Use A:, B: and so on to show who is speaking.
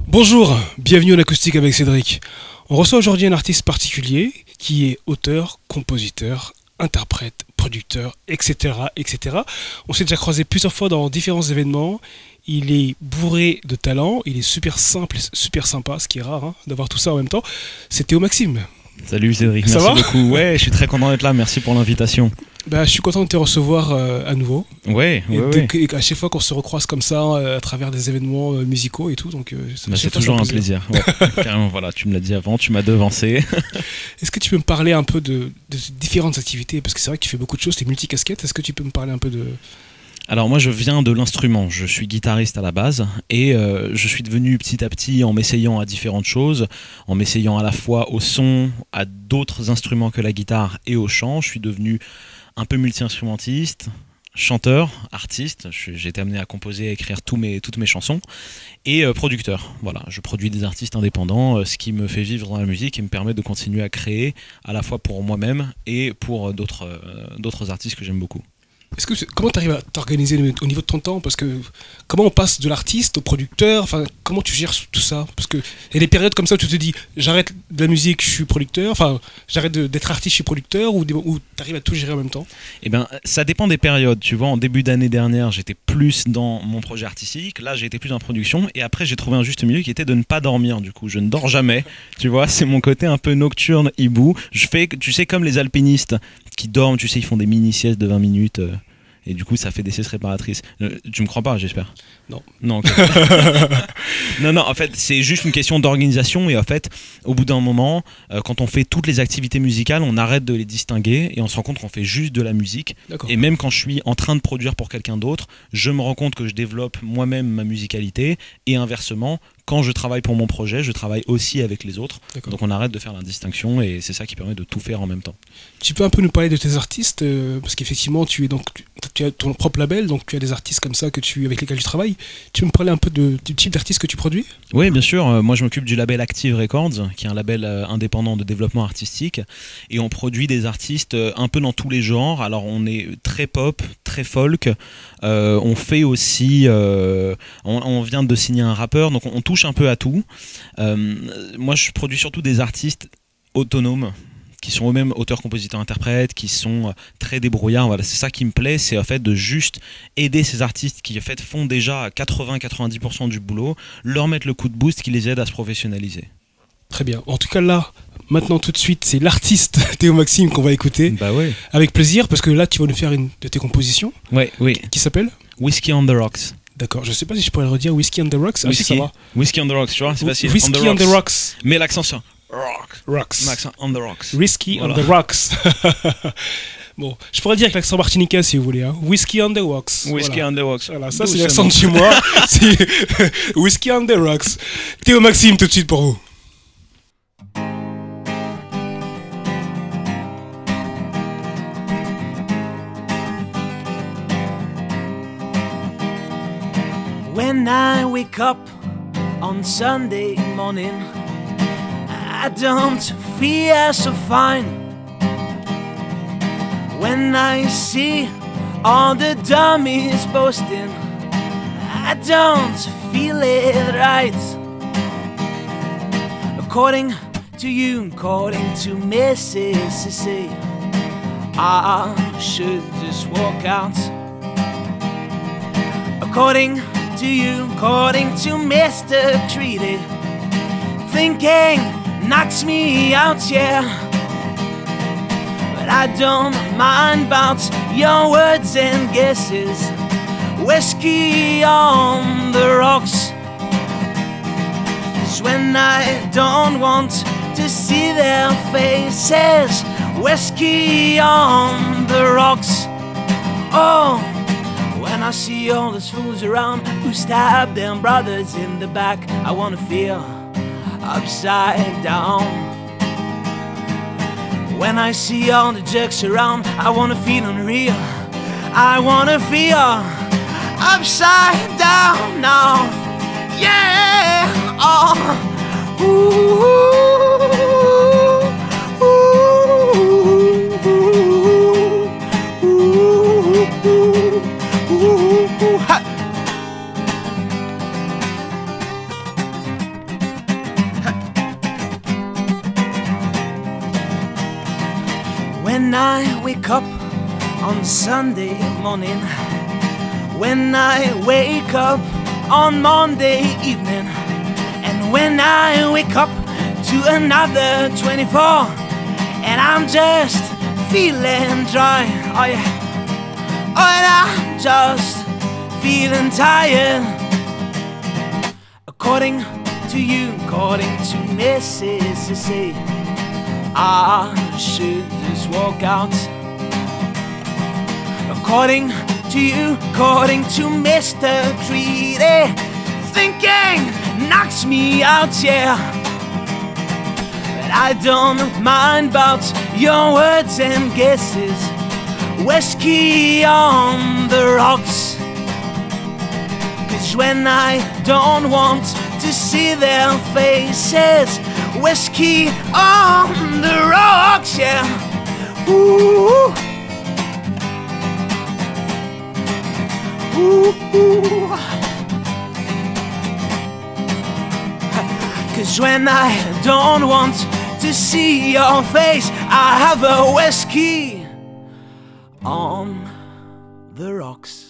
A: Bonjour, bienvenue en acoustique avec Cédric. On reçoit aujourd'hui un artiste particulier qui est auteur, compositeur, interprète, producteur, etc., etc. On s'est déjà croisé plusieurs fois dans différents événements. Il est bourré de talent, il est super simple, super sympa, ce qui est rare d'avoir tout ça en même temps. C'est Théo Maxime.
B: Salut Cédric,
A: ça
B: merci
A: va
B: beaucoup. Ouais, je suis très content d'être là, merci pour l'invitation.
A: Je suis content de te recevoir à nouveau.
B: Ouais.
A: Et à chaque fois qu'on se recroise comme ça à travers des événements musicaux et tout, donc
B: c'est toujours un plaisir. Ouais, carrément, voilà, tu me l'as dit avant, tu m'as devancé.
A: Est-ce que tu peux me parler un peu de différentes activités? Parce que c'est vrai que tu fais beaucoup de choses, tu es multicasquette. Est-ce que tu peux me parler un peu de...
B: Alors moi je viens de l'instrument, je suis guitariste à la base et je suis devenu petit à petit en m'essayant à différentes choses, en m'essayant à la fois au son, à d'autres instruments que la guitare et au chant. Je suis devenu un peu multi-instrumentiste, chanteur, artiste, j'ai été amené à composer, à écrire toutes mes chansons et producteur. Voilà, je produis des artistes indépendants, ce qui me fait vivre dans la musique et me permet de continuer à créer à la fois pour moi-même et pour d'autres artistes que j'aime beaucoup.
A: Comment tu arrives à t'organiser au niveau de ton temps? Parce que comment on passe de l'artiste au producteur? Enfin, comment tu gères tout ça? Parce que il y a des périodes comme ça où tu te dis j'arrête de la musique, je suis producteur. Enfin, j'arrête d'être artiste, je suis producteur. Ou tu arrives à tout gérer en même temps?
B: Eh bien, ça dépend des périodes. Tu vois, en début d'année dernière, j'étais plus dans mon projet artistique. Là, j'ai été plus en production. Et après, j'ai trouvé un juste milieu qui était de ne pas dormir. Du coup, je ne dors jamais. Tu vois, c'est mon côté un peu nocturne, hibou. Je fais, tu sais, comme les alpinistes qui dorment. Tu sais, ils font des mini-siestes de 20 minutes. Et du coup, ça fait des siestes réparatrices. Tu me crois pas, j'espère?
A: Non.
B: Non, okay. non, en fait, c'est juste une question d'organisation. Et en fait, au bout d'un moment, quand on fait toutes les activités musicales, on arrête de les distinguer et on se rend compte qu'on fait juste de la musique. Et même quand je suis en train de produire pour quelqu'un d'autre, je me rends compte que je développe moi-même ma musicalité. Et inversement, quand je travaille pour mon projet, je travaille aussi avec les autres. Donc on arrête de faire la distinction et c'est ça qui permet de tout faire en même temps.
A: Tu peux un peu nous parler de tes artistes parce qu'effectivement tu as ton propre label, donc tu as des artistes comme ça avec lesquels tu travailles. Tu peux me parler un peu du type d'artiste que tu produis?
B: Oui, bien sûr. Moi je m'occupe du label Active Records, qui est un label indépendant de développement artistique. Et on produit des artistes un peu dans tous les genres. Alors on est très pop, très folk. On fait aussi... on vient de signer un rappeur, donc on touche un peu à tout. Moi je produis surtout des artistes autonomes qui sont eux-mêmes auteurs, compositeurs, interprètes, qui sont très débrouillards. Voilà, c'est ça qui me plaît, c'est en fait de juste aider ces artistes qui en fait font déjà 80-90% du boulot, leur mettre le coup de boost qui les aide à se professionnaliser.
A: Très bien. En tout cas là, maintenant tout de suite, c'est l'artiste Théo Maxime qu'on va écouter.
B: Bah ouais.
A: Avec plaisir, parce que là tu vas nous faire une de tes compositions.
B: Ouais, oui.
A: Qui s'appelle
B: Whiskey on the Rocks.
A: D'accord, je sais pas si je pourrais le redire, Whiskey on the Rocks.
B: Whiskey,
A: ça va.
B: Whiskey on the Rocks, tu vois, c'est facile.
A: Whiskey on the Rocks.
B: Mais l'accent sur
A: Rocks.
B: L'accent on the rocks.
A: Whiskey on the Rocks. Bon, je pourrais dire avec l'accent martiniquais si vous voulez. Whiskey on the Rocks.
B: Whiskey on the Rocks.
A: Voilà, ça c'est l'accent de chez moi. C'est Whiskey on the Rocks. Théo Maxime tout de suite pour vous.
C: When I wake up on Sunday morning, I don't feel so fine. When I see all the dummies boasting, I don't feel it right. According to you, according to Mrs. Sissy, I should just walk out. According to you, according to Mr. Creedy, thinking knocks me out, yeah. But I don't mind about your words and guesses. Whiskey on the rocks. 'Cause when I don't want to see their faces, whiskey on the rocks. Oh, when I see all those fools around who stab them brothers in the back, I wanna feel upside down. When I see all the jerks around, I wanna feel unreal. I wanna feel upside down now. Yeah, oh, ooh, ooh, ooh. when I wake up on Sunday morning, when I wake up on Monday evening, and when I wake up to another 24, and I'm just feeling dry. Oh yeah, oh, and I'm just feeling tired. According to you, according to necessity, I should just walk out. According to you, according to Mr. Greedy, thinking knocks me out, yeah. But I don't mind about your words and guesses. Whiskey on the rocks. 'Cause when I don't want to see their faces, whiskey on the rocks, yeah. Ooh. Ooh. 'Cause when I don't want to see your face, I have a whiskey on the rocks.